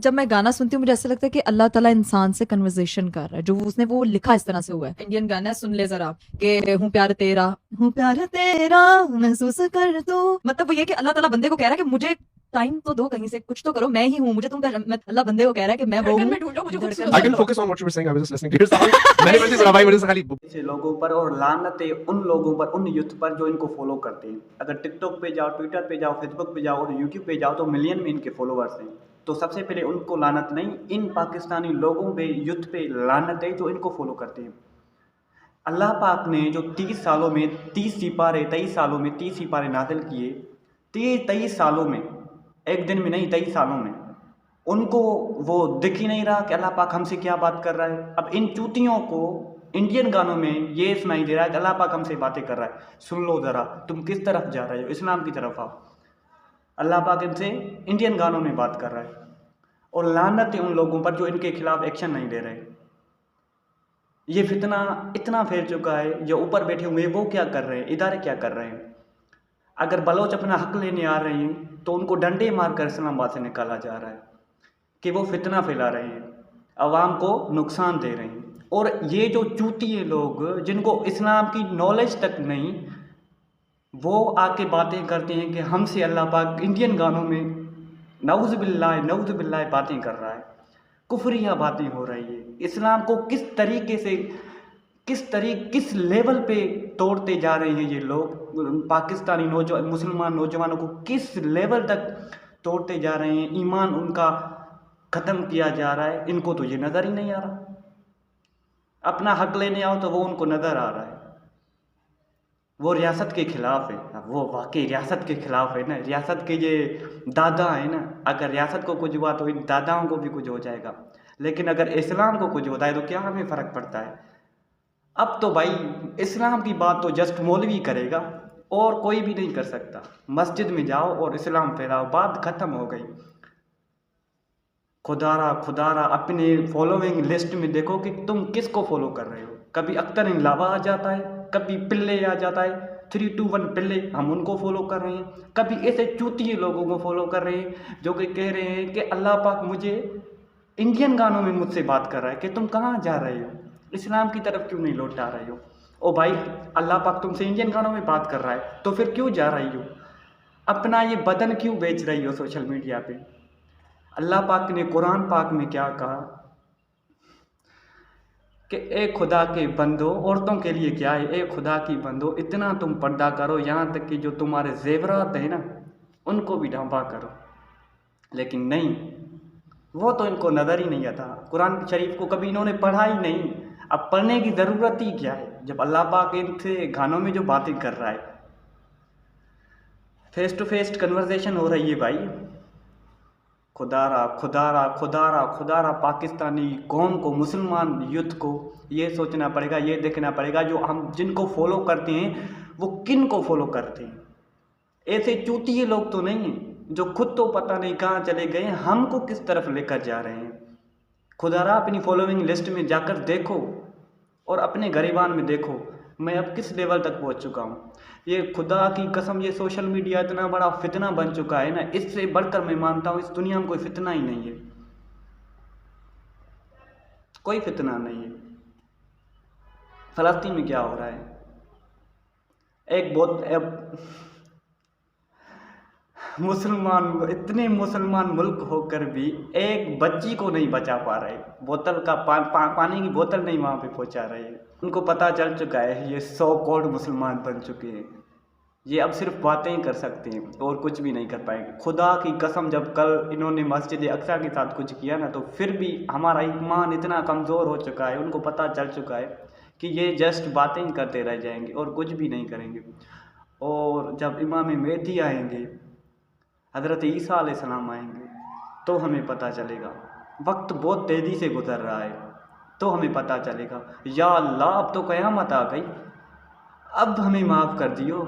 जब मैं गाना सुनती हूँ मुझे ऐसा लगता है कि अल्लाह ताला इंसान से कन्वर्सेशन कर रहा है, जो उसने वो लिखा इस तरह से हुआ है। इंडियन गाना है, सुन ले जरा, कि हूँ प्यार तेरा महसूस कर तू। मतलब वो ये कि अल्लाह ताला बंदे को कह रहा है कि मुझे टाइम तो दो, कहीं से कुछ तो करो, मैं ही हूँ, मुझे तुम अल्लाह बंदे को कह रहा है कि मैं वो धड़कन हूँ, में ढूंढो मुझे धड़कन खूबसूरत I में can ढूंढो। focus on what you were saying. I was just listening to your song. मैंने वैसे सुना भाई, मुझे से खाली ऐसे लोगों पर और लानतें उन लोगों पर, उन यूथ पर जो इनको फॉलो करते हैं। अगर टिकटॉक पे जाओ, ट्विटर पे जाओ, फेसबुक पे जाओ और यूट्यूब पे जाओ तो मिलियन में इनके फॉलोअर्स हैं। तो सबसे पहले उनको लानत नहीं, इन पाकिस्तानी लोगों पे, यूथ पे लानत है जो इनको फॉलो करते हैं। अल्लाह पाक ने जो 30 सालों में 30 सिपारे 23 सालों में 30 सिपारे नाजिल किए, 23 सालों में, एक दिन में नहीं 23 सालों में, उनको वो दिख ही नहीं रहा कि अल्लाह पाक हमसे क्या बात कर रहा है। अब इन चूतियों को इंडियन गानों में ये सुनाई दे रहा है कि अल्लाह पाक हमसे बातें कर रहा है। सुन लो ज़रा, तुम किस तरफ जा रहे हो, इस्लाम की तरफ आओ। अल्लाह पाक इनसे इंडियन गानों में बात कर रहा है। और लानत है उन लोगों पर जो इनके खिलाफ एक्शन नहीं ले रहे। ये फितना इतना फैल चुका है, जो ऊपर बैठे हुए वो क्या कर रहे हैं, इदारे क्या कर रहे हैं। अगर बलोच अपना हक लेने आ रहे हैं तो उनको डंडे मारकर इस्लामाबाद से निकाला जा रहा है कि वो फितना फैला रहे हैं, अवाम को नुकसान दे रहे हैं। और ये जो चूतिए लोग जिनको इस्लाम की नॉलेज तक नहीं, वो आके बातें करते हैं कि हमसे अल्लाह पाक इंडियन गानों में नऊज़ुबिल्लाह बातें कर रहा है, कुफरिया बातें हो रही है। इस्लाम को किस तरीके से, किस लेवल पे तोड़ते जा रहे हैं ये लोग। पाकिस्तानी मुसलमान नौजवानों को किस लेवल तक तोड़ते जा रहे हैं, ईमान उनका ख़त्म किया जा रहा है। इनको तो ये नज़र ही नहीं आ रहा। अपना हक लेने आओ तो वो उनको नज़र आ रहा है। वो रियासत के ख़िलाफ़ है, वो वाकई रियासत के ख़िलाफ़ है ना। रियासत के ये दादा है ना, अगर रियासत को कुछ हुआ तो इन दादाओं को भी कुछ हो जाएगा। लेकिन अगर इस्लाम को कुछ होता है तो क्या हमें फ़र्क पड़ता है। अब तो भाई इस्लाम की बात तो जस्ट मौलवी करेगा और कोई भी नहीं कर सकता। मस्जिद में जाओ और इस्लाम फैलाओ, बात ख़त्म हो गई। खुदारा अपने फॉलोइंग लिस्ट में देखो कि तुम किसको फॉलो कर रहे हो। कभी अख्तर इलावा आ जाता है, कभी पिल्ले आ जाता है, 321 पिल्ले, हम उनको फॉलो कर रहे हैं। कभी ऐसे चूतिए लोगों को फॉलो कर रहे हैं जो कि कह रहे हैं कि अल्लाह पाक मुझे इंडियन गानों में मुझसे बात कर रहा है कि तुम कहाँ जा रहे हो, इस्लाम की तरफ क्यों नहीं लौट आ रहे हो। ओ भाई, अल्लाह पाक तुमसे इंडियन गानों में बात कर रहा है तो फिर क्यों जा रही हो, अपना ये बदन क्यों बेच रही हो सोशल मीडिया पे। अल्लाह पाक ने कुरान पाक में क्या कहा कि ए खुदा के बंदो, औरतों के लिए क्या है, ए खुदा की बंदो इतना तुम पर्दा करो, यहाँ तक कि जो तुम्हारे जेवरात हैं ना उनको भी ढांपा करो। लेकिन नहीं, वो तो इनको नज़र ही नहीं आता। कुरान शरीफ को कभी इन्होंने पढ़ा ही नहीं। अब पढ़ने की ज़रूरत ही क्या है जब अल्लाह पाक इनसे गानों में जो बातें कर रहा है। फेस टू फेस कन्वर्सेशन हो रही है भाई। खुदारा पाकिस्तानी कौम को, मुसलमान यूथ को ये सोचना पड़ेगा, ये देखना पड़ेगा जो हम जिनको फॉलो करते हैं वो किन को फॉलो करते हैं। ऐसे चूतिए लोग तो नहीं हैं जो खुद तो पता नहीं कहाँ चले गए, हमको किस तरफ लेकर जा रहे हैं। खुदारा अपनी फॉलोइंग लिस्ट में जाकर देखो और अपने गरीबान में देखो मैं अब किस लेवल तक पहुँच चुका हूँ। ये खुदा की कसम, ये सोशल मीडिया इतना बड़ा फितना बन चुका है ना, इससे बढ़कर मैं मानता हूँ इस दुनिया में कोई फितना ही नहीं है, कोई फितना नहीं है। फ़लस्तीन में क्या हो रहा है, मुसलमान, इतने मुसलमान मुल्क होकर भी एक बच्ची को नहीं बचा पा रहे, बोतल का पानी की बोतल नहीं वहाँ पे पहुँचा रहे हैं। उनको पता चल चुका है ये 100 करोड़ मुसलमान बन चुके हैं, ये अब सिर्फ बातें ही कर सकते हैं और कुछ भी नहीं कर पाएंगे। खुदा की कसम, जब कल इन्होंने मस्जिद अक्सा के साथ कुछ किया ना, तो फिर भी हमारा ईमान इतना कमज़ोर हो चुका है, उनको पता चल चुका है कि ये जस्ट बातें ही करते रह जाएंगे और कुछ भी नहीं करेंगे। और जब इमाम मेहदी आएंगे, हज़रत ईसा अलैहिस्सलाम आएंगे, तो हमें पता चलेगा। वक्त बहुत तेज़ी से गुजर रहा है, तो हमें पता चलेगा। या अल्लाह, अब तो क़यामत आ गई, अब हमें माफ़ कर दियो।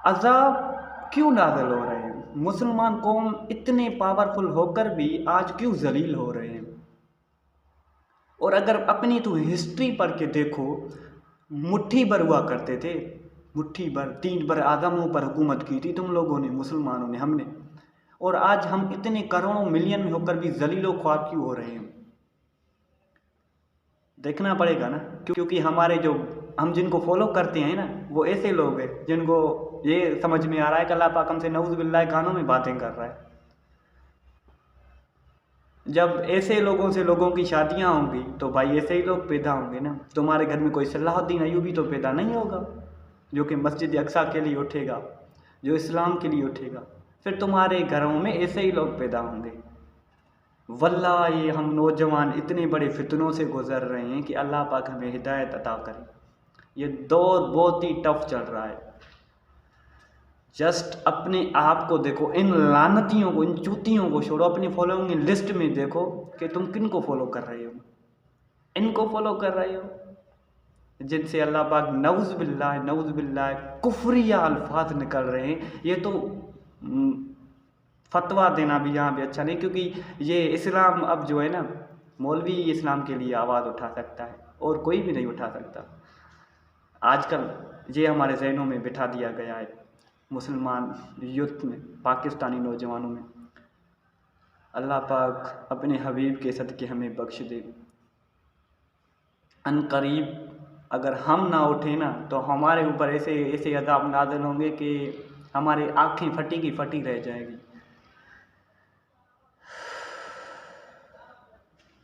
अज़ाब क्यों नाज़िल हो रहे हैं, मुसलमान कौम इतने पावरफुल होकर भी आज क्यों जलील हो रहे हैं। और अगर अपनी तो हिस्ट्री पढ़ के देखो, मुट्ठी भर हुआ करते थे, मुट्ठी भर, 3 बार आज़मों पर हुकूमत की थी तुम लोगों ने, मुसलमानों ने, हमने। और आज हम इतने करोड़ों मिलियन में होकर भी जलीलो ख्वार क्यों हो रहे हैं? देखना पड़ेगा ना, क्योंकि हमारे जो हम जिनको फॉलो करते हैं ना, वो ऐसे लोग हैं जिनको ये समझ में आ रहा है कि अल्लाह पाक हमसे नऊज़ बिल्लाह कानों में बातें कर रहा है। जब ऐसे लोगों से लोगों की शादियां होंगी तो भाई ऐसे ही लोग पैदा होंगे ना। तुम्हारे घर में कोई सलाहुद्दीन अय्यूबी तो पैदा नहीं होगा जो कि मस्जिद अक्सा के लिए उठेगा, जो इस्लाम के लिए उठेगा। फिर तुम्हारे घरों में ऐसे ही लोग पैदा होंगे। वल्लाह ये हम नौजवान इतने बड़े फितनों से गुजर रहे हैं कि अल्लाह पाक हमें हिदायत अता करे। ये दौर बहुत ही टफ चल रहा है। जस्ट अपने आप को देखो, इन लानतियों को, इन चूतियों को छोड़ो, अपनी फॉलोइंग लिस्ट में देखो कि तुम किन को फॉलो कर रहे हो। इनको फॉलो कर रहे हो जिनसे अल्लाह पाक नऊज़ बिल्लाह कुफ्रिया अल्फाज निकल रहे हैं। ये तो फतवा देना भी यहाँ पे अच्छा नहीं, क्योंकि ये इस्लाम अब जो है ना, मौलवी इस्लाम के लिए आवाज़ उठा सकता है और कोई भी नहीं उठा सकता। आजकल ये हमारे जहनों में बिठा दिया गया है, मुसलमान यूथ में, पाकिस्तानी नौजवानों में। अल्लाह पाक अपने हबीब के सदक़े हमें बख्श दे। अनकरीब अगर हम ना उठे ना तो हमारे ऊपर ऐसे ऐसे अज़ाब नाज़िल होंगे कि हमारी आँखें फटी की फटी रह जाएगी।